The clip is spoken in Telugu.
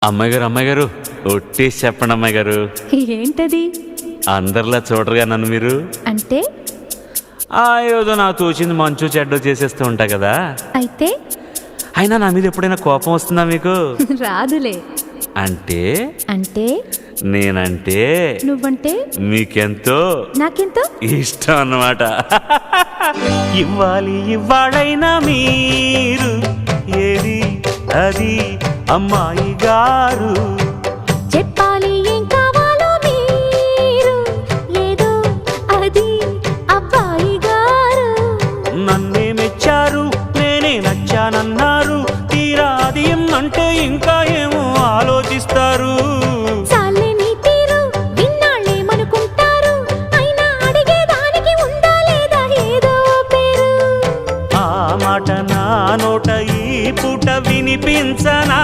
అమ్మాయి గారు ఒట్టేసి చెప్పండి అమ్మాయి గారు. ఏంటది? అందరిలా చూడరుగా నన్ను మీరు. అంటే ఏదో నాకు తోచింది మంచు చెడ్డో చేసేస్తూ ఉంటా కదా. అయితే అయినా నా మీద ఎప్పుడైనా కోపం వస్తుందా మీకు? రాదులే. అంటే అంటే నేనంటే నువ్వంటే మీకెంతో నాకెంతో ఇష్టం అన్నమాట. ఇవ్వాలైనా మీరు ఏది అది అమ్మాయి గారు, చెప్పాలి ఏం కావాలో మీరు ఏదో అది అబ్బాయి గారు. నన్నే మెచ్చారు నేనే నచ్చానన్నారు, తీరా అది అంటే ఇంకా ఏమో ఆలోచిస్తారు. చాలే నీ తీరు విన్నాళ్ళేమనుకుంటారు, అయినా అడిగేదానికి ఉందా లేదా ఏదో పేరు. ఆ మాట నా నోట ఈ పూట వినిపించనా?